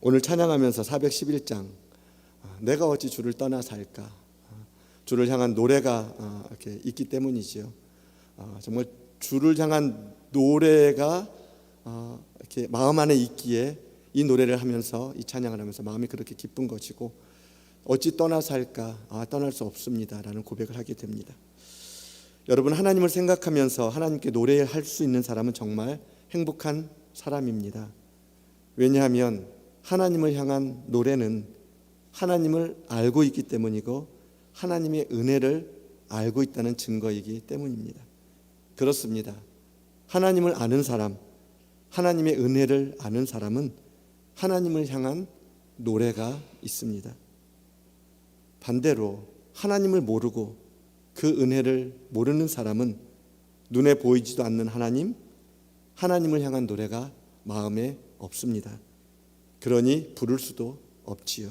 오늘 찬양하면서 411장 내가 어찌 주를 떠나 살까, 주를 향한 노래가 이렇게 있기 때문이지요. 정말 주를 향한 노래가 이렇게 마음 안에 있기에 이 노래를 하면서, 이 찬양을 하면서 마음이 그렇게 기쁜 것이고, 어찌 떠나 살까, 떠날 수 없습니다 라는 고백을 하게 됩니다. 여러분, 하나님을 생각하면서 하나님께 노래할 수 있는 사람은 정말 행복한 사람입니다. 왜냐하면 하나님을 향한 노래는 하나님을 알고 있기 때문이고 하나님의 은혜를 알고 있다는 증거이기 때문입니다. 그렇습니다. 하나님을 아는 사람, 하나님의 은혜를 아는 사람은 하나님을 향한 노래가 있습니다. 반대로 하나님을 모르고 그 은혜를 모르는 사람은 눈에 보이지도 않는 하나님을 향한 노래가 마음에 없습니다. 그러니 부를 수도 없지요.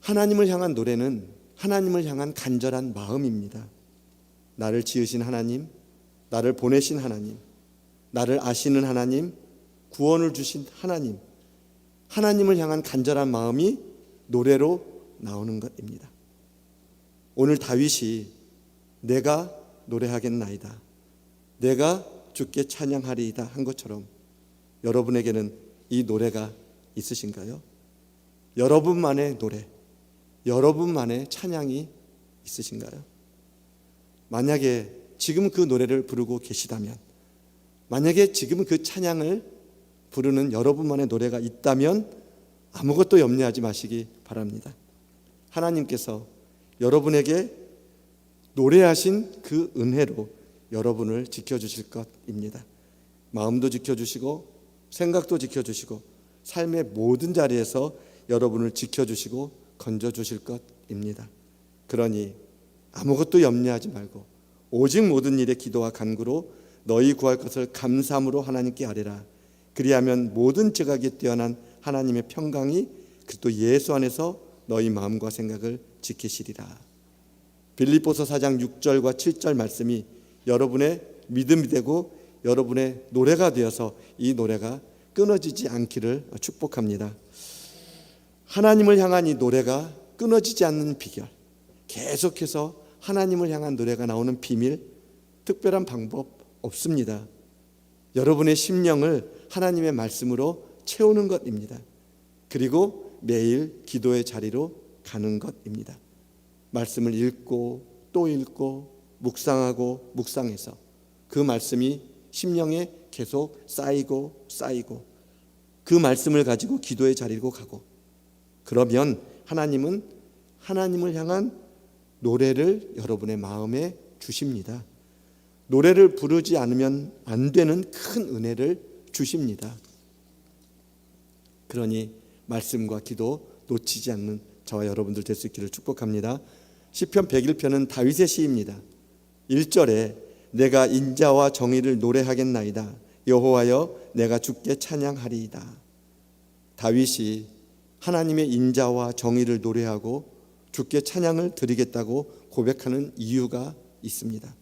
하나님을 향한 노래는 하나님을 향한 간절한 마음입니다. 나를 지으신 하나님, 나를 보내신 하나님, 나를 아시는 하나님, 구원을 주신 하나님을 향한 간절한 마음이 노래로 나오는 것입니다. 오늘 다윗이 내가 노래하겠나이다, 내가 주께 찬양하리이다 한 것처럼 여러분에게는 이 노래가 있으신가요? 여러분만의 노래, 여러분만의 찬양이 있으신가요? 만약에 지금 그 노래를 부르고 계시다면, 만약에 지금 그 찬양을 부르는 여러분만의 노래가 있다면 아무것도 염려하지 마시기 바랍니다. 하나님께서 여러분에게 노래하신 그 은혜로 여러분을 지켜주실 것입니다. 마음도 지켜주시고 생각도 지켜주시고 삶의 모든 자리에서 여러분을 지켜주시고 건져주실 것입니다. 그러니 아무것도 염려하지 말고 오직 모든 일에 기도와 간구로 너희 구할 것을 감사함으로 하나님께 아뢰라. 그리하면 모든 지각에 뛰어난 하나님의 평강이 그리스도 예수 안에서 너희 마음과 생각을 지키시리라. 빌립보서 4장 6절과 7절 말씀이 여러분의 믿음이 되고 여러분의 노래가 되어서 이 노래가 끊어지지 않기를 축복합니다. 하나님을 향한 이 노래가 끊어지지 않는 비결, 계속해서 하나님을 향한 노래가 나오는 비밀, 특별한 방법 없습니다. 여러분의 심령을 하나님의 말씀으로 채우는 것입니다. 그리고 매일 기도의 자리로 가는 것입니다. 말씀을 읽고 또 읽고 묵상하고 묵상해서 그 말씀이 심령에 계속 쌓이고 그 말씀을 가지고 기도의 자리로 가고, 그러면 하나님은 하나님을 향한 노래를 여러분의 마음에 주십니다. 노래를 부르지 않으면 안 되는 큰 은혜를 주십니다. 그러니 말씀과 기도 놓치지 않는 저와 여러분들 될 수 있기를 축복합니다. 시편 101편은 다윗의 시입니다. 1절에 내가 인자와 정의를 노래하겠나이다. 여호와여 내가 주께 찬양하리이다. 다윗이 하나님의 인자와 정의를 노래하고 주께 찬양을 드리겠다고 고백하는 이유가 있습니다.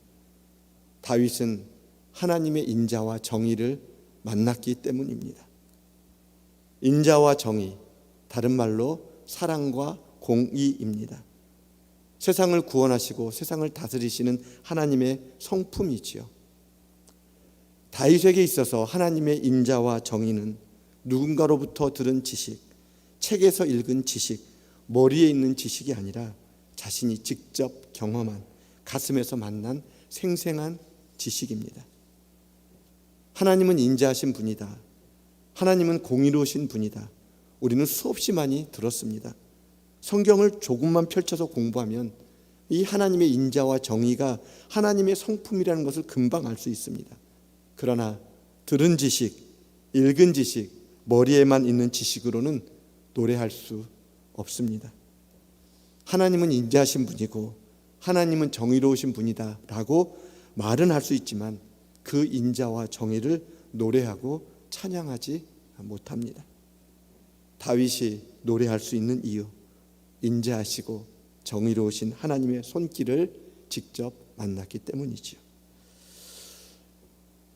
다윗은 하나님의 인자와 정의를 만났기 때문입니다. 인자와 정의, 다른 말로 사랑과 공의입니다. 세상을 구원하시고 세상을 다스리시는 하나님의 성품이지요. 다윗에게 있어서 하나님의 인자와 정의는 누군가로부터 들은 지식, 책에서 읽은 지식, 머리에 있는 지식이 아니라 자신이 직접 경험한, 가슴에서 만난 생생한 지식입니다. 하나님은 인자하신 분이다, 하나님은 공의로우신 분이다, 우리는 수없이 많이 들었습니다. 성경을 조금만 펼쳐서 공부하면 이 하나님의 인자와 정의가 하나님의 성품이라는 것을 금방 알 수 있습니다. 그러나 들은 지식, 읽은 지식, 머리에만 있는 지식으로는 노래할 수 없습니다. 하나님은 인자하신 분이고 하나님은 정의로우신 분이다 라고 말은 할 수 있지만 그 인자와 정의를 노래하고 찬양하지 못합니다. 다윗이 노래할 수 있는 이유, 인자하시고 정의로우신 하나님의 손길을 직접 만났기 때문이지요.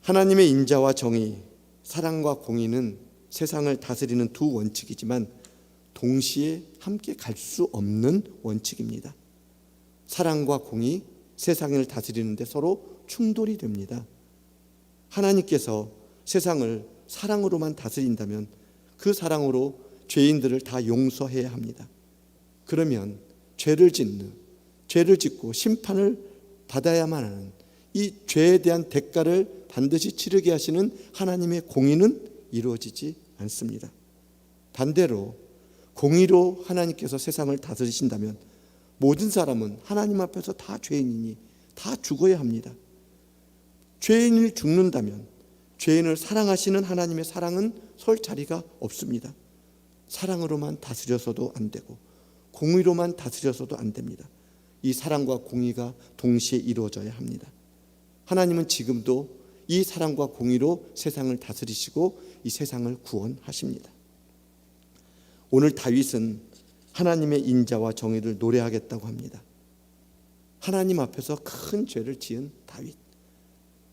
하나님의 인자와 정의, 사랑과 공의는 세상을 다스리는 두 원칙이지만 동시에 함께 갈 수 없는 원칙입니다. 사랑과 공의, 세상을 다스리는데 서로 충돌이 됩니다. 하나님께서 세상을 사랑으로만 다스린다면 그 사랑으로 죄인들을 다 용서해야 합니다. 그러면 죄를 짓고 심판을 받아야만 하는 이 죄에 대한 대가를 반드시 치르게 하시는 하나님의 공의는 이루어지지 않습니다. 반대로 공의로 하나님께서 세상을 다스리신다면 모든 사람은 하나님 앞에서 다 죄인이니 다 죽어야 합니다. 죄인이 죽는다면 죄인을 사랑하시는 하나님의 사랑은 설 자리가 없습니다. 사랑으로만 다스려서도 안 되고 공의로만 다스려서도 안 됩니다. 이 사랑과 공의가 동시에 이루어져야 합니다. 하나님은 지금도 이 사랑과 공의로 세상을 다스리시고 이 세상을 구원하십니다. 오늘 다윗은 하나님의 인자와 정의를 노래하겠다고 합니다. 하나님 앞에서 큰 죄를 지은 다윗,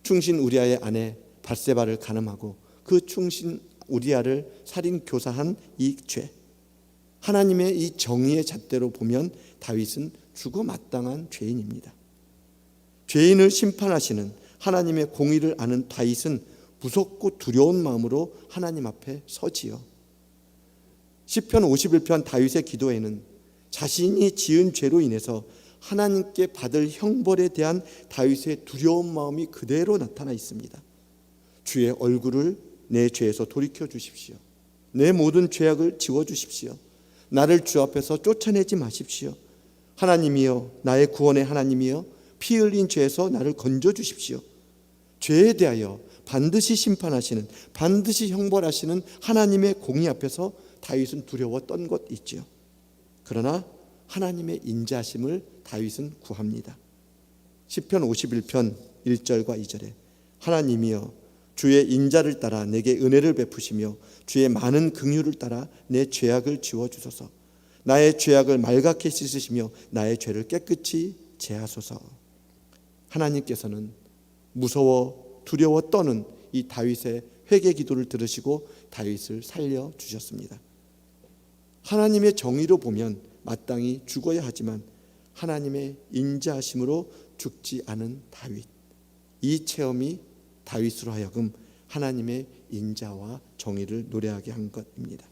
충신 우리아의 아내 bat세바를 간음하고 그 충신 우리아를 살인 교사한 이 죄, 하나님의 이 정의의 잣대로 보면 다윗은 죽어 마땅한 죄인입니다. 죄인을 심판하시는 하나님의 공의를 아는 다윗은 무섭고 두려운 마음으로 하나님 앞에 서지요. 시편 51편 다윗의 기도에는 자신이 지은 죄로 인해서 하나님께 받을 형벌에 대한 다윗의 두려운 마음이 그대로 나타나 있습니다. 주의 얼굴을 내 죄에서 돌이켜 주십시오. 내 모든 죄악을 지워 주십시오. 나를 주 앞에서 쫓아내지 마십시오. 하나님이여, 나의 구원의 하나님이여, 피 흘린 죄에서 나를 건져 주십시오. 죄에 대하여 반드시 심판하시는, 반드시 형벌하시는 하나님의 공의 앞에서 다윗은 두려웠던 것 있지요. 그러나 하나님의 인자하심을 다윗은 구합니다. 시편 51편 1절과 2절에 하나님이여, 주의 인자를 따라 내게 은혜를 베푸시며 주의 많은 긍휼을 따라 내 죄악을 지워주소서. 나의 죄악을 말갛게 씻으시며 나의 죄를 깨끗이 제하소서. 하나님께서는 무서워 두려워 떠는 이 다윗의 회개 기도를 들으시고 다윗을 살려주셨습니다. 하나님의 정의로 보면 마땅히 죽어야 하지만 하나님의 인자하심으로 죽지 않은 다윗, 이 체험이 다윗으로 하여금 하나님의 인자와 정의를 노래하게 한 것입니다.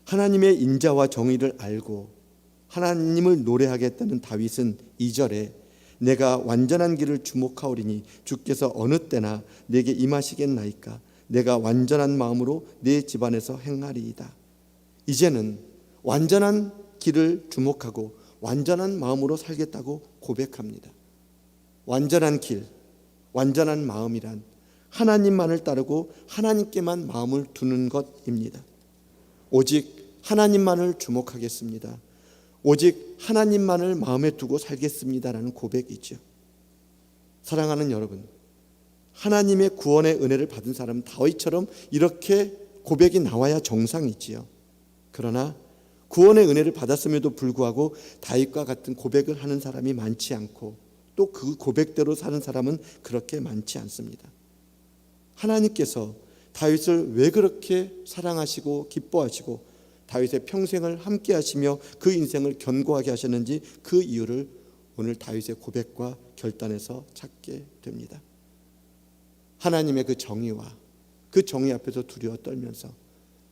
하나님의 인자와 정의를 알고 하나님을 노래하겠다는 다윗은 2절에 내가 완전한 길을 주목하오리니 주께서 어느 때나 내게 임하시겠나이까. 내가 완전한 마음으로 내 집안에서 행하리이다. 이제는 완전한 길을 주목하고 완전한 마음으로 살겠다고 고백합니다. 완전한 길, 완전한 마음이란 하나님만을 따르고 하나님께만 마음을 두는 것입니다. 오직 하나님만을 주목하겠습니다. 오직 하나님만을 마음에 두고 살겠습니다라는 고백이죠. 사랑하는 여러분, 하나님의 구원의 은혜를 받은 사람은 다윗처럼 이렇게 고백이 나와야 정상이지요. 그러나 구원의 은혜를 받았음에도 불구하고 다윗과 같은 고백을 하는 사람이 많지 않고 또 그 고백대로 사는 사람은 그렇게 많지 않습니다. 하나님께서 다윗을 왜 그렇게 사랑하시고 기뻐하시고 다윗의 평생을 함께 하시며 그 인생을 견고하게 하셨는지 그 이유를 오늘 다윗의 고백과 결단에서 찾게 됩니다. 하나님의 그 정의와 그 정의 앞에서 두려워 떨면서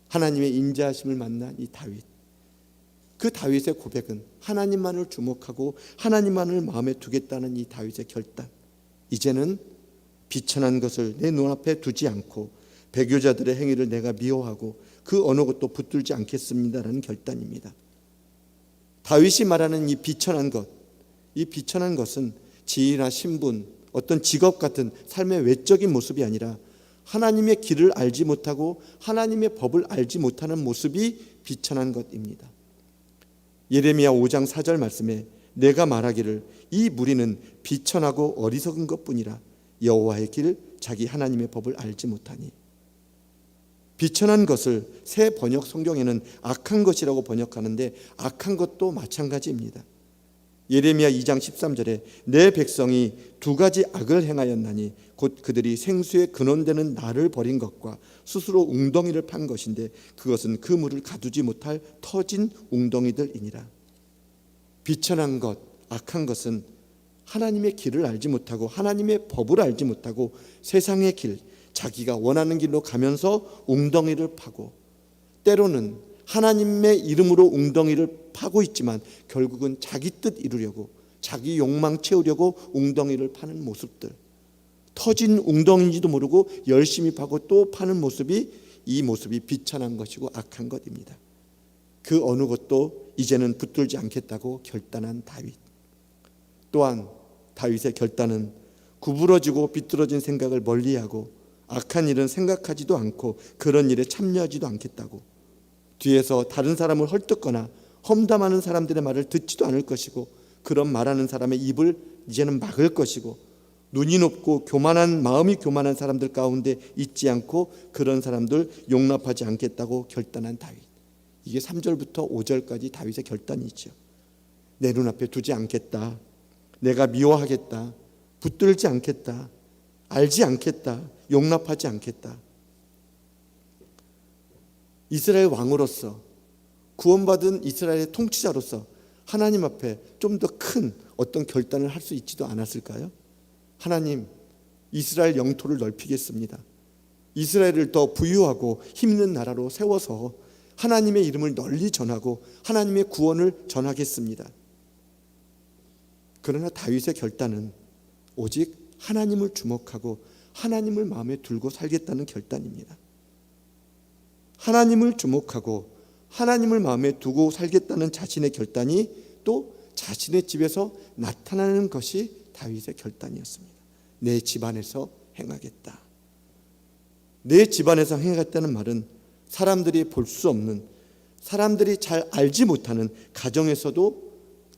하나님의 인자하심을 만난 이 다윗, 그 다윗의 고백은 하나님만을 주목하고 하나님만을 마음에 두겠다는 이 다윗의 결단, 이제는 비천한 것을 내 눈앞에 두지 않고 배교자들의 행위를 내가 미워하고 그 어느 것도 붙들지 않겠습니다라는 결단입니다. 다윗이 말하는 이 비천한 것, 이 비천한 것은 지위나 신분, 어떤 직업 같은 삶의 외적인 모습이 아니라 하나님의 길을 알지 못하고 하나님의 법을 알지 못하는 모습이 비천한 것입니다. 예레미야 5장 4절 말씀에 내가 말하기를 이 무리는 비천하고 어리석은 것뿐이라 여호와의 길 자기 하나님의 법을 알지 못하니. 비천한 것을 새 번역 성경에는 악한 것이라고 번역하는데 악한 것도 마찬가지입니다. 예레미야 2장 13절에 내 백성이 두 가지 악을 행하였나니 곧 그들이 생수의 근원되는 나를 버린 것과 스스로 웅덩이를 판 것인데 그것은 그 물을 가두지 못할 터진 웅덩이들이니라. 비천한 것, 악한 것은 하나님의 길을 알지 못하고 하나님의 법을 알지 못하고 세상의 길, 자기가 원하는 길로 가면서 웅덩이를 파고, 때로는 하나님의 이름으로 웅덩이를 파고 있지만 결국은 자기 뜻 이루려고, 자기 욕망 채우려고 웅덩이를 파는 모습들, 터진 웅덩이인지도 모르고 열심히 파고 또 파는 모습이, 이 모습이 비천한 것이고 악한 것입니다. 그 어느 것도 이제는 붙들지 않겠다고 결단한 다윗. 또한 다윗의 결단은 구부러지고 비뚤어진 생각을 멀리하고 악한 일은 생각하지도 않고 그런 일에 참여하지도 않겠다고, 뒤에서 다른 사람을 헐뜯거나 험담하는 사람들의 말을 듣지도 않을 것이고 그런 말하는 사람의 입을 이제는 막을 것이고, 눈이 높고 교만한 마음이 교만한 사람들 가운데 있지 않고 그런 사람들 용납하지 않겠다고 결단한 다윗. 이게 3절부터 5절까지 다윗의 결단이죠. 내 눈앞에 두지 않겠다, 내가 미워하겠다, 붙들지 않겠다, 알지 않겠다, 용납하지 않겠다. 이스라엘 왕으로서, 구원받은 이스라엘의 통치자로서 하나님 앞에 좀 더 큰 어떤 결단을 할 수 있지도 않았을까요? 하나님, 이스라엘 영토를 넓히겠습니다. 이스라엘을 더 부유하고 힘있는 나라로 세워서 하나님의 이름을 널리 전하고 하나님의 구원을 전하겠습니다. 그러나 다윗의 결단은 오직 하나님을 주목하고 하나님을 마음에 두고 살겠다는 결단입니다. 하나님을 주목하고 하나님을 마음에 두고 살겠다는 자신의 결단이 또 자신의 집에서 나타나는 것이 다윗의 결단이었습니다. 내 집안에서 행하겠다. 내 집안에서 행하겠다는 말은 사람들이 볼 수 없는, 사람들이 잘 알지 못하는 가정에서도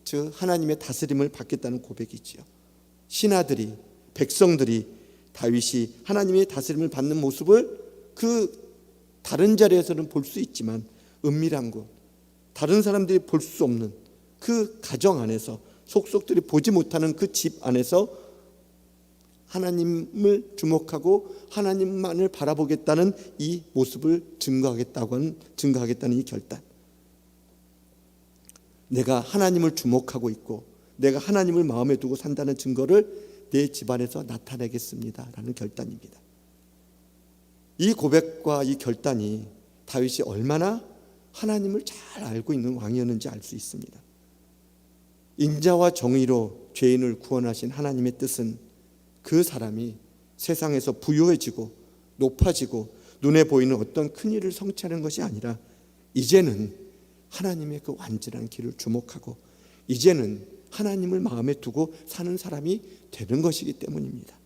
즉 하나님의 다스림을 받겠다는 고백이지요. 신하들이, 백성들이 다윗이 하나님의 다스림을 받는 모습을 그 다른 자리에서는 볼 수 있지만 은밀한 곳, 다른 사람들이 볼 수 없는 그 가정 안에서, 속속들이 보지 못하는 그 집 안에서 하나님을 주목하고 하나님만을 바라보겠다는 이 모습을 증거하겠다는 이 결단. 내가 하나님을 주목하고 있고 내가 하나님을 마음에 두고 산다는 증거를 내 집안에서 나타내겠습니다 라는 결단입니다. 이 고백과 이 결단이 다윗이 얼마나 하나님을 잘 알고 있는 왕이었는지 알 수 있습니다. 인자와 정의로 죄인을 구원하신 하나님의 뜻은 그 사람이 세상에서 부유해지고 높아지고 눈에 보이는 어떤 큰 일을 성취하는 것이 아니라 이제는 하나님의 그 완전한 길을 주목하고 이제는 하나님을 마음에 두고 사는 사람이 되는 것이기 때문입니다.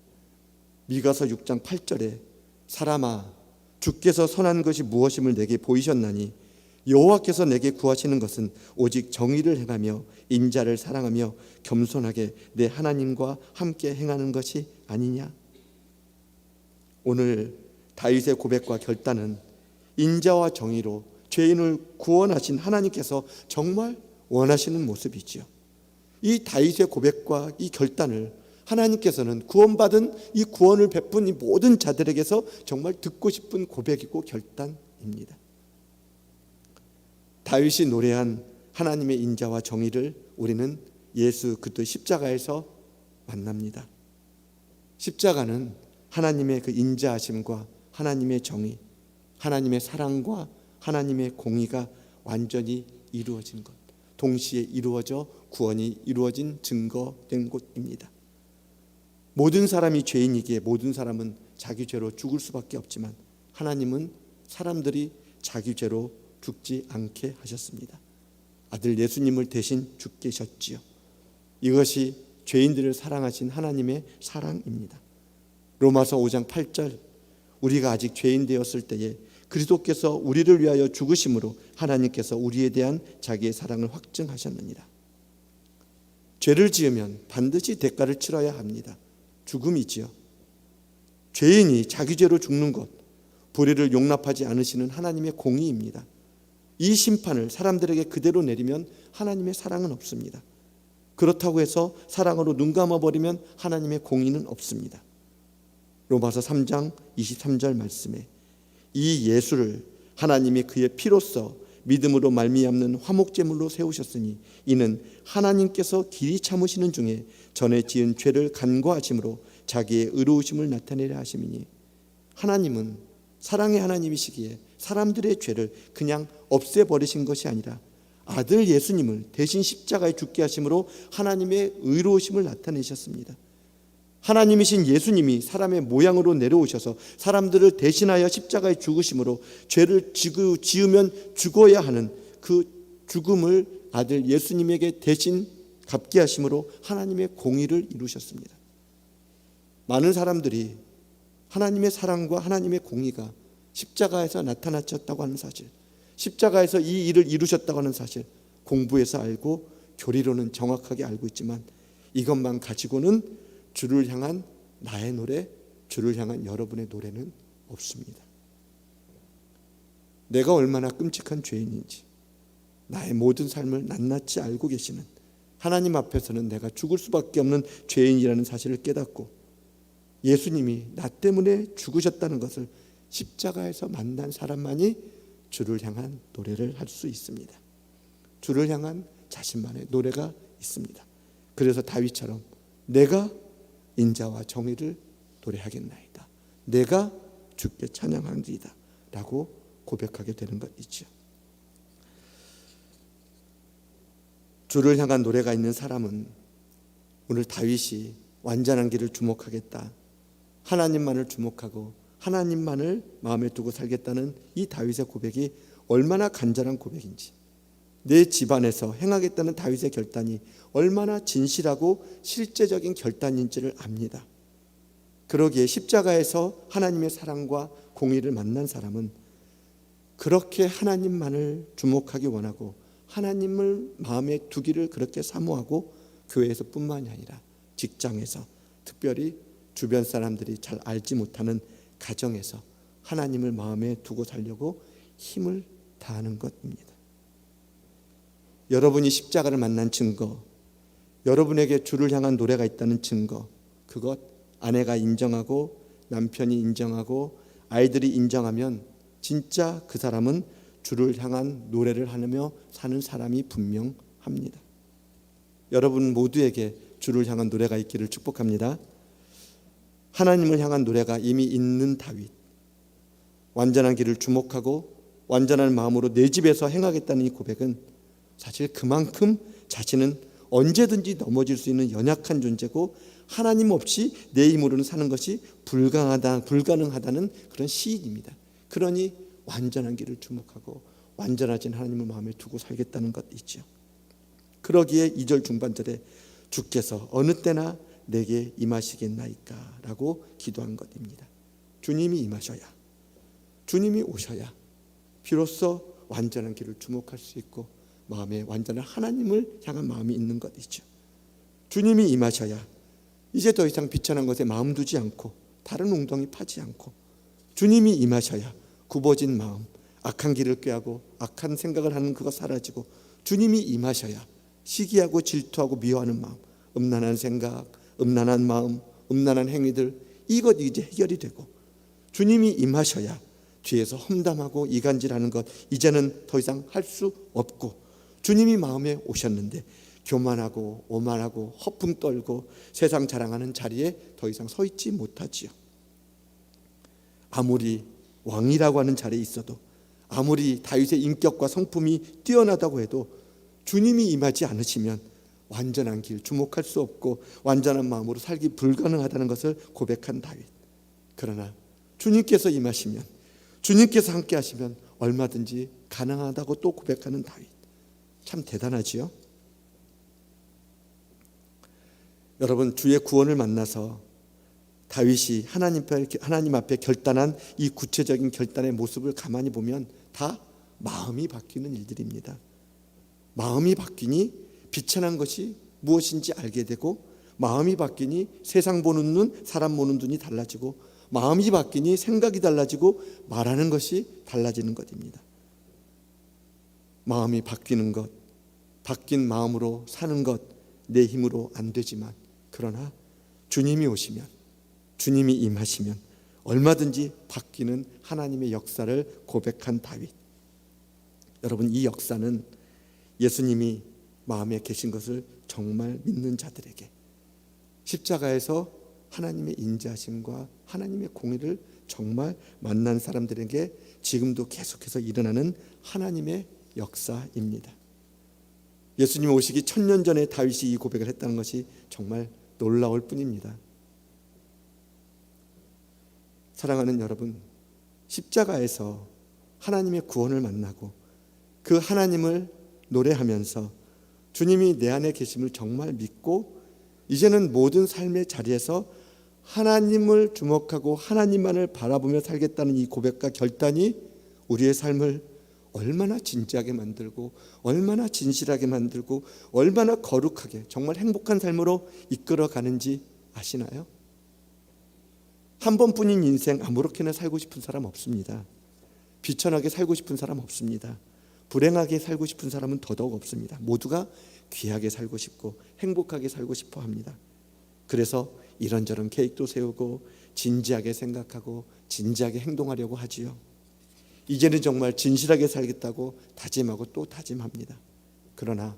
미가서 6장 8절에 사람아, 주께서 선한 것이 무엇임을 내게 보이셨나니 여호와께서 내게 구하시는 것은 오직 정의를 행하며 인자를 사랑하며 겸손하게 내 하나님과 함께 행하는 것이 아니냐. 오늘 다윗의 고백과 결단은 인자와 정의로 죄인을 구원하신 하나님께서 정말 원하시는 모습이지요. 이 다윗의 고백과 이 결단을 하나님께서는 구원받은 이 구원을 베푼 이 모든 자들에게서 정말 듣고 싶은 고백이고 결단입니다. 다윗이 노래한 하나님의 인자와 정의를 우리는 예수 그리스도의 십자가에서 만납니다. 십자가는 하나님의 그 인자하심과 하나님의 정의, 하나님의 사랑과 하나님의 공의가 완전히 이루어진 것, 동시에 이루어져 구원이 이루어진 증거된 곳입니다. 모든 사람이 죄인이기에 모든 사람은 자기 죄로 죽을 수밖에 없지만 하나님은 사람들이 자기 죄로 죽지 않게 하셨습니다. 아들 예수님을 대신 죽게 하셨지요. 이것이 죄인들을 사랑하신 하나님의 사랑입니다. 로마서 5장 8절, 우리가 아직 죄인 되었을 때에 그리스도께서 우리를 위하여 죽으심으로 하나님께서 우리에 대한 자기의 사랑을 확증하셨느니라. 죄를 지으면 반드시 대가를 치러야 합니다. 죽음이지요. 죄인이 자기 죄로 죽는 것, 불의를 용납하지 않으시는 하나님의 공의입니다. 이 심판을 사람들에게 그대로 내리면 하나님의 사랑은 없습니다. 그렇다고 해서 사랑으로 눈 감아버리면 하나님의 공의는 없습니다. 로마서 3장 23절 말씀에 이 예수를 하나님이 그의 피로써 믿음으로 말미암는 화목제물로 세우셨으니 이는 하나님께서 길이 참으시는 중에 전에 지은 죄를 간과하심으로 자기의 의로우심을 나타내려 하심이니, 하나님은 사랑의 하나님이시기에 사람들의 죄를 그냥 없애버리신 것이 아니라 아들 예수님을 대신 십자가에 죽게 하심으로 하나님의 의로우심을 나타내셨습니다. 하나님이신 예수님이 사람의 모양으로 내려오셔서 사람들을 대신하여 십자가에 죽으심으로 죄를 지으면 죽어야 하는 그 죽음을 아들 예수님에게 대신 갚게 하심으로 하나님의 공의를 이루셨습니다. 많은 사람들이 하나님의 사랑과 하나님의 공의가 십자가에서 나타나셨다고 하는 사실, 십자가에서 이 일을 이루셨다고 하는 사실 공부해서 알고 교리로는 정확하게 알고 있지만, 이것만 가지고는 주를 향한 나의 노래, 주를 향한 여러분의 노래는 없습니다. 내가 얼마나 끔찍한 죄인인지 나의 모든 삶을 낱낱이 알고 계시는 하나님 앞에서는 내가 죽을 수밖에 없는 죄인이라는 사실을 깨닫고 예수님이 나 때문에 죽으셨다는 것을 십자가에서 만난 사람만이 주를 향한 노래를 할 수 있습니다. 주를 향한 자신만의 노래가 있습니다. 그래서 다윗처럼 내가 인자와 정의를 노래하겠나이다, 내가 주께 찬양하리이다 라고 고백하게 되는 것이죠. 주를 향한 노래가 있는 사람은 오늘 다윗이 완전한 길을 주목하겠다, 하나님만을 주목하고 하나님만을 마음에 두고 살겠다는 이 다윗의 고백이 얼마나 간절한 고백인지, 내 집안에서 행하겠다는 다윗의 결단이 얼마나 진실하고 실제적인 결단인지를 압니다. 그러기에 십자가에서 하나님의 사랑과 공의를 만난 사람은 그렇게 하나님만을 주목하기 원하고 하나님을 마음에 두기를 그렇게 사모하고 교회에서 뿐만이 아니라 직장에서, 특별히 주변 사람들이 잘 알지 못하는 가정에서 하나님을 마음에 두고 살려고 힘을 다하는 것입니다. 여러분이 십자가를 만난 증거, 여러분에게 주를 향한 노래가 있다는 증거, 그것 아내가 인정하고 남편이 인정하고 아이들이 인정하면 진짜 그 사람은 주를 향한 노래를 하며 사는 사람이 분명합니다. 여러분 모두에게 주를 향한 노래가 있기를 축복합니다. 하나님을 향한 노래가 이미 있는 다윗, 완전한 길을 주목하고 완전한 마음으로 내 집에서 행하겠다는 이 고백은 사실 그만큼 자신은 언제든지 넘어질 수 있는 연약한 존재고 하나님 없이 내 힘으로는 사는 것이 불가능하다는 그런 시인입니다. 그러니 완전한 길을 주목하고 완전하신 하나님을 마음에 두고 살겠다는 것이죠. 그러기에 2절 중반절에 주께서 어느 때나 내게 임하시겠나이까 라고 기도한 것입니다. 주님이 임하셔야, 주님이 오셔야 비로소 완전한 길을 주목할 수 있고 마음에 완전한 하나님을 향한 마음이 있는 것이죠. 주님이 임하셔야 이제 더 이상 비천한 것에 마음 두지 않고 다른 웅덩이 파지 않고, 주님이 임하셔야 굽어진 마음, 악한 길을 꾀하고 악한 생각을 하는 그거 사라지고, 주님이 임하셔야 시기하고 질투하고 미워하는 마음, 음란한 생각, 음란한 마음, 음란한 행위들, 이것 이제 해결이 되고, 주님이 임하셔야 뒤에서 험담하고 이간질하는 것 이제는 더 이상 할 수 없고, 주님이 마음에 오셨는데 교만하고 오만하고 허풍 떨고 세상 자랑하는 자리에 더 이상 서 있지 못하지요. 아무리 왕이라고 하는 자리에 있어도, 아무리 다윗의 인격과 성품이 뛰어나다고 해도 주님이 임하지 않으시면 완전한 길 주목할 수 없고 완전한 마음으로 살기 불가능하다는 것을 고백한 다윗. 그러나 주님께서 임하시면, 주님께서 함께 하시면 얼마든지 가능하다고 또 고백하는 다윗. 참 대단하지요. 여러분, 주의 구원을 만나서 다윗이 하나님 앞에 결단한 이 구체적인 결단의 모습을 가만히 보면 다 마음이 바뀌는 일들입니다. 마음이 바뀌니 비천한 것이 무엇인지 알게 되고, 마음이 바뀌니 세상 보는 눈, 사람 보는 눈이 달라지고, 마음이 바뀌니 생각이 달라지고 말하는 것이 달라지는 것입니다. 마음이 바뀌는 것, 바뀐 마음으로 사는 것, 내 힘으로 안 되지만, 그러나 주님이 오시면, 주님이 임하시면 얼마든지 바뀌는 하나님의 역사를 고백한 다윗. 여러분, 이 역사는 예수님이 마음에 계신 것을 정말 믿는 자들에게, 십자가에서 하나님의 인자하심과 하나님의 공의를 정말 만난 사람들에게 지금도 계속해서 일어나는 하나님의 역사입니다. 예수님 오시기 1000년 전에 다윗이 이 고백을 했다는 것이 정말 놀라울 뿐입니다. 사랑하는 여러분, 십자가에서 하나님의 구원을 만나고 그 하나님을 노래하면서 주님이 내 안에 계심을 정말 믿고 이제는 모든 삶의 자리에서 하나님을 주목하고 하나님만을 바라보며 살겠다는 이 고백과 결단이 우리의 삶을 얼마나 진지하게 만들고 얼마나 진실하게 만들고 얼마나 거룩하게 정말 행복한 삶으로 이끌어가는지 아시나요? 한 번뿐인 인생 아무렇게나 살고 싶은 사람 없습니다. 비천하게 살고 싶은 사람 없습니다. 불행하게 살고 싶은 사람은 더더욱 없습니다. 모두가 귀하게 살고 싶고 행복하게 살고 싶어 합니다. 그래서 이런저런 계획도 세우고 진지하게 생각하고 진지하게 행동하려고 하지요. 이제는 정말 진실하게 살겠다고 다짐하고 또 다짐합니다. 그러나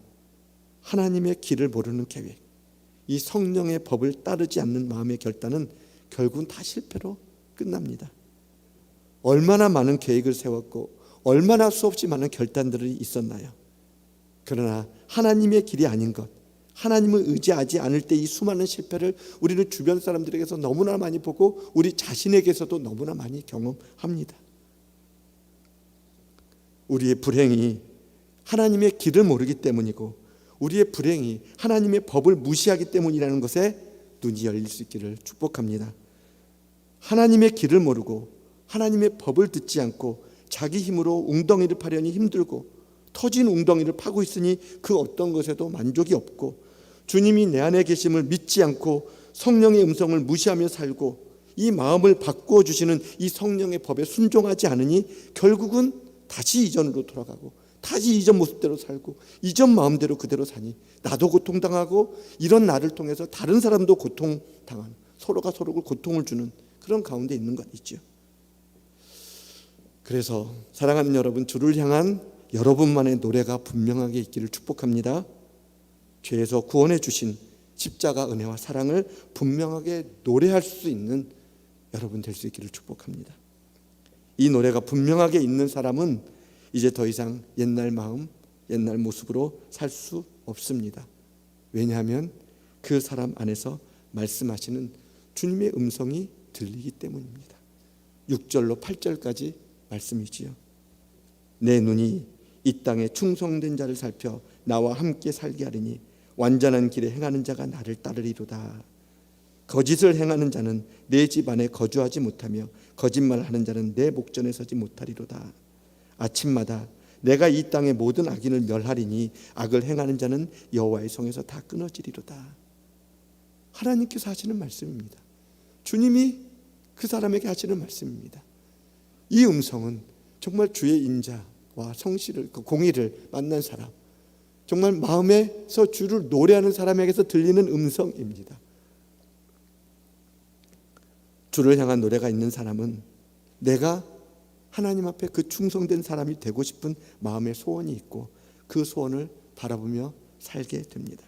하나님의 길을 모르는 계획, 이 성령의 법을 따르지 않는 마음의 결단은 결국은 다 실패로 끝납니다. 얼마나 많은 계획을 세웠고 얼마나 수없이 많은 결단들이 있었나요? 그러나 하나님의 길이 아닌 것, 하나님을 의지하지 않을 때 이 수많은 실패를 우리는 주변 사람들에게서 너무나 많이 보고 우리 자신에게서도 너무나 많이 경험합니다. 우리의 불행이 하나님의 길을 모르기 때문이고 우리의 불행이 하나님의 법을 무시하기 때문이라는 것에 눈이 열릴 수 있기를 축복합니다. 하나님의 길을 모르고 하나님의 법을 듣지 않고 자기 힘으로 웅덩이를 파려니 힘들고 터진 웅덩이를 파고 있으니 그 어떤 것에도 만족이 없고 주님이 내 안에 계심을 믿지 않고 성령의 음성을 무시하며 살고 이 마음을 바꾸어 주시는 이 성령의 법에 순종하지 않으니 결국은 다시 이전으로 돌아가고 다시 이전 모습대로 살고 이전 마음대로 그대로 사니 나도 고통당하고 이런 나를 통해서 다른 사람도 고통당하는, 서로가 서로를 고통을 주는 그런 가운데 있는 것 있죠. 그래서 사랑하는 여러분, 주를 향한 여러분만의 노래가 분명하게 있기를 축복합니다. 죄에서 구원해 주신 십자가 은혜와 사랑을 분명하게 노래할 수 있는 여러분 될 수 있기를 축복합니다. 이 노래가 분명하게 있는 사람은 이제 더 이상 옛날 마음, 옛날 모습으로 살 수 없습니다. 왜냐하면 그 사람 안에서 말씀하시는 주님의 음성이 들리기 때문입니다. 6절로 8절까지 말씀이지요. 내 눈이 이 땅에 충성된 자를 살펴 나와 함께 살게 하리니 완전한 길에 행하는 자가 나를 따르리로다. 거짓을 행하는 자는 내 집 안에 거주하지 못하며 거짓말하는 자는 내 목전에 서지 못하리로다. 아침마다 내가 이 땅의 모든 악인을 멸하리니 악을 행하는 자는 여호와의 성에서 다 끊어지리로다. 하나님께서 하시는 말씀입니다. 주님이 그 사람에게 하시는 말씀입니다. 이 음성은 정말 주의 인자와 성실을, 그 공의를 만난 사람, 정말 마음에서 주를 노래하는 사람에게서 들리는 음성입니다. 주를 향한 노래가 있는 사람은 내가 하나님 앞에 그 충성된 사람이 되고 싶은 마음의 소원이 있고 그 소원을 바라보며 살게 됩니다.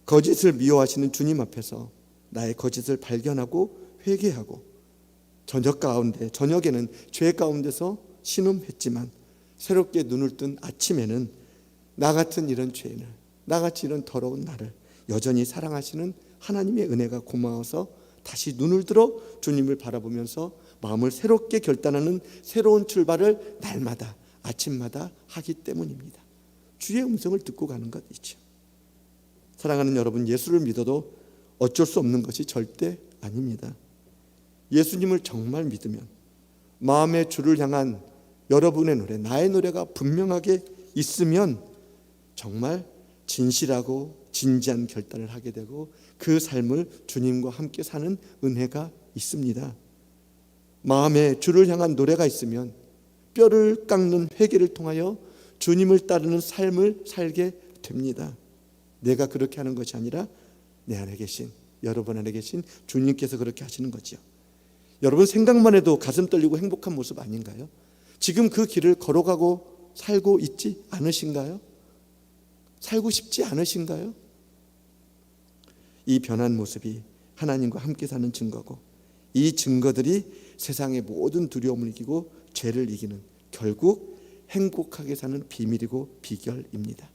거짓을 미워하시는 주님 앞에서 나의 거짓을 발견하고 회개하고 저녁에는 죄 가운데서 신음했지만 새롭게 눈을 뜬 아침에는 나 같은 이런 죄인을, 나같이 이런 더러운 나를 여전히 사랑하시는 하나님의 은혜가 고마워서 다시 눈을 들어 주님을 바라보면서 마음을 새롭게 결단하는 새로운 출발을 날마다 아침마다 하기 때문입니다. 주의 음성을 듣고 가는 것 있죠. 사랑하는 여러분, 예수를 믿어도 어쩔 수 없는 것이 절대 아닙니다. 예수님을 정말 믿으면 마음의 주를 향한 여러분의 노래, 나의 노래가 분명하게 있으면 정말 진실하고 진지한 결단을 하게 되고 그 삶을 주님과 함께 사는 은혜가 있습니다. 마음에 주를 향한 노래가 있으면 뼈를 깎는 회개를 통하여 주님을 따르는 삶을 살게 됩니다. 내가 그렇게 하는 것이 아니라 내 안에 계신, 여러분 안에 계신 주님께서 그렇게 하시는 거죠. 여러분 생각만 해도 가슴 떨리고 행복한 모습 아닌가요? 지금 그 길을 걸어가고 살고 있지 않으신가요? 살고 싶지 않으신가요? 이 변한 모습이 하나님과 함께 사는 증거고, 이 증거들이 세상의 모든 두려움을 이기고 죄를 이기는, 결국 행복하게 사는 비밀이고 비결입니다.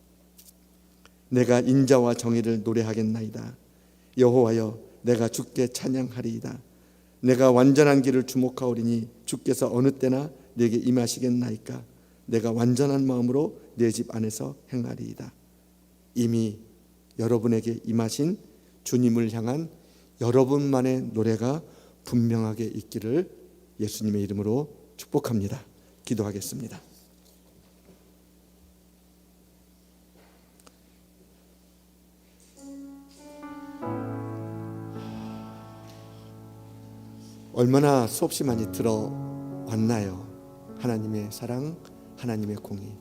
내가 인자와 정의를 노래하겠나이다. 여호와여, 내가 주께 찬양하리이다. 내가 완전한 길을 주목하오리니 주께서 어느 때나 내게 임하시겠나이까. 내가 완전한 마음으로 내 집 안에서 행하리이다. 이미 여러분에게 임하신 주님을 향한 여러분만의 노래가 분명하게 있기를 예수님의 이름으로 축복합니다. 기도하겠습니다. 얼마나 수없이 많이 들어왔나요? 하나님의 사랑, 하나님의 공의,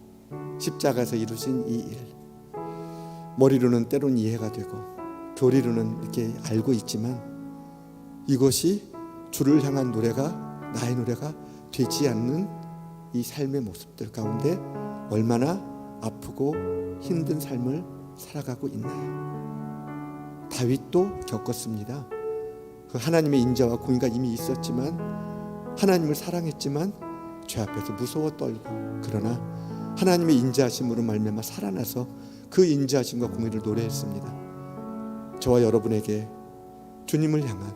십자가에서 이루신 이 일. 머리로는 때론 이해가 되고 교리로는 이렇게 알고 있지만 이것이 주를 향한 노래가, 나의 노래가 되지 않는 이 삶의 모습들 가운데 얼마나 아프고 힘든 삶을 살아가고 있나요? 다윗도 겪었습니다. 그 하나님의 인자와 공의가 이미 있었지만, 하나님을 사랑했지만 죄 앞에서 무서워 떨고, 그러나 하나님의 인자하심으로 말미암아 살아나서 그 인자하심과 공의를 노래했습니다. 저와 여러분에게 주님을 향한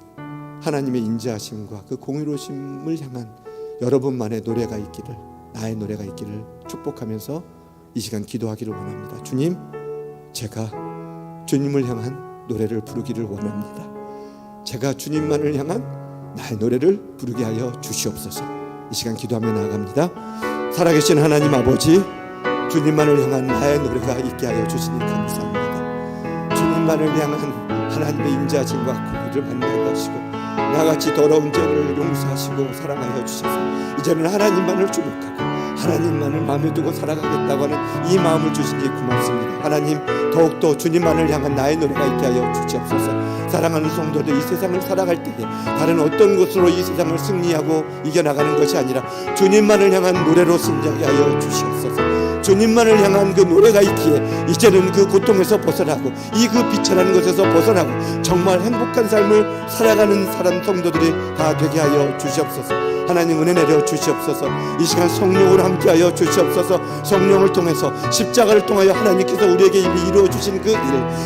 하나님의 인자하심과 그 공의로우심을 향한 여러분만의 노래가 있기를, 나의 노래가 있기를 축복하면서 이 시간 기도하기를 원합니다. 주님, 제가 주님을 향한 노래를 부르기를 원합니다. 제가 주님만을 향한 나의 노래를 부르게 하여 주시옵소서. 이 시간 기도하며 나아갑니다. 살아계신 하나님 아버지, 주님만을 향한 나의 노래가 있게 하여 주시니 감사합니다. 주님만을 향한 하나님의 인자하심과 공의를 만나게 하시고, 나같이 더러운 죄를 용서하시고 사랑하여 주셔서 이제는 하나님만을 주목하고 하나님만을 마음에 두고 살아가겠다고 하는 이 마음을 주시니 고맙습니다. 하나님, 더욱더 주님만을 향한 나의 노래가 있게 하여 주시옵소서. 사랑하는 성도들, 이 세상을 살아갈 때에 다른 어떤 것으로 이 세상을 승리하고 이겨나가는 것이 아니라 주님만을 향한 노래로 승리하게 하여 주시옵소서. 주님만을 향한 그 노래가 있기에 이제는 그 고통에서 벗어나고 이 그 비천한 것에서 벗어나고 정말 행복한 삶을 살아가는 사람 성도들이 다 되게 하여 주시옵소서. 하나님, 은혜 내려 주시옵소서. 이 시간 성령으로 함께하여 주시옵소서. 성령을 통해서, 십자가를 통하여 하나님께서 우리에게 이미 이루어 주신 그 일,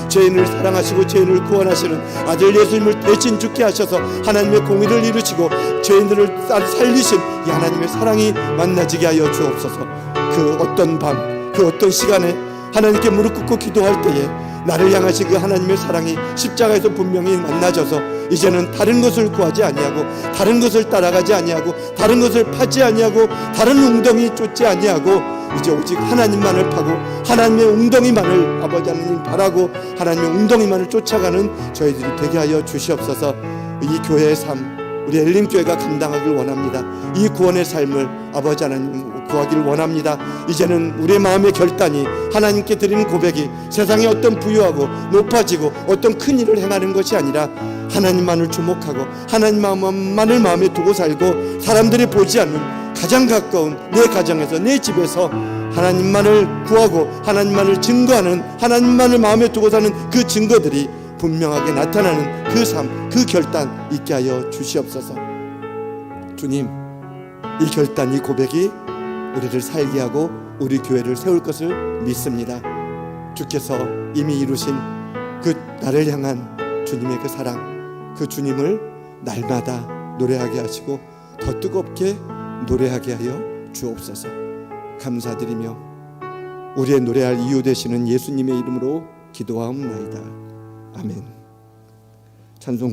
죄인을 사랑하시고 죄인을 구원하시는 아들 예수님을 대신 죽게 하셔서 하나님의 공의를 이루시고 죄인들을 살리신 이 하나님의 사랑이 만나지게 하여 주옵소서. 그 어떤 밤, 그 어떤 시간에 하나님께 무릎 꿇고 기도할 때에 나를 향하신 그 하나님의 사랑이 십자가에서 분명히 만나져서 이제는 다른 것을 구하지 아니하고, 다른 것을 따라가지 아니하고, 다른 것을 파지 아니하고, 다른 웅덩이 쫓지 아니하고, 이제 오직 하나님만을 파고 하나님의 웅덩이만을 아버지 하나님 바라고 하나님의 웅덩이만을 쫓아가는 저희들이 되게 하여 주시옵소서. 이 교회의 삶, 우리 엘림교회가 감당하길 원합니다. 이 구원의 삶을 아버지 하나님 구하기를 원합니다. 이제는 우리의 마음의 결단이, 하나님께 드리는 고백이 세상에 어떤 부유하고 높아지고 어떤 큰 일을 행하는 것이 아니라 하나님만을 주목하고 하나님만을 마음에 두고 살고, 사람들이 보지 않는 가장 가까운 내 가정에서, 내 집에서 하나님만을 구하고 하나님만을 증거하는, 하나님만을 마음에 두고 사는 그 증거들이 분명하게 나타나는 그 삶, 그 결단 있게 하여 주시옵소서. 주님, 이 결단, 이 고백이 우리를 살게 하고 우리 교회를 세울 것을 믿습니다. 주께서 이미 이루신 그 나를 향한 주님의 그 사랑, 그 주님을 날마다 노래하게 하시고 더 뜨겁게 노래하게 하여 주옵소서. 감사드리며 우리의 노래할 이유 되시는 예수님의 이름으로 기도하옵나이다. 아멘. 찬송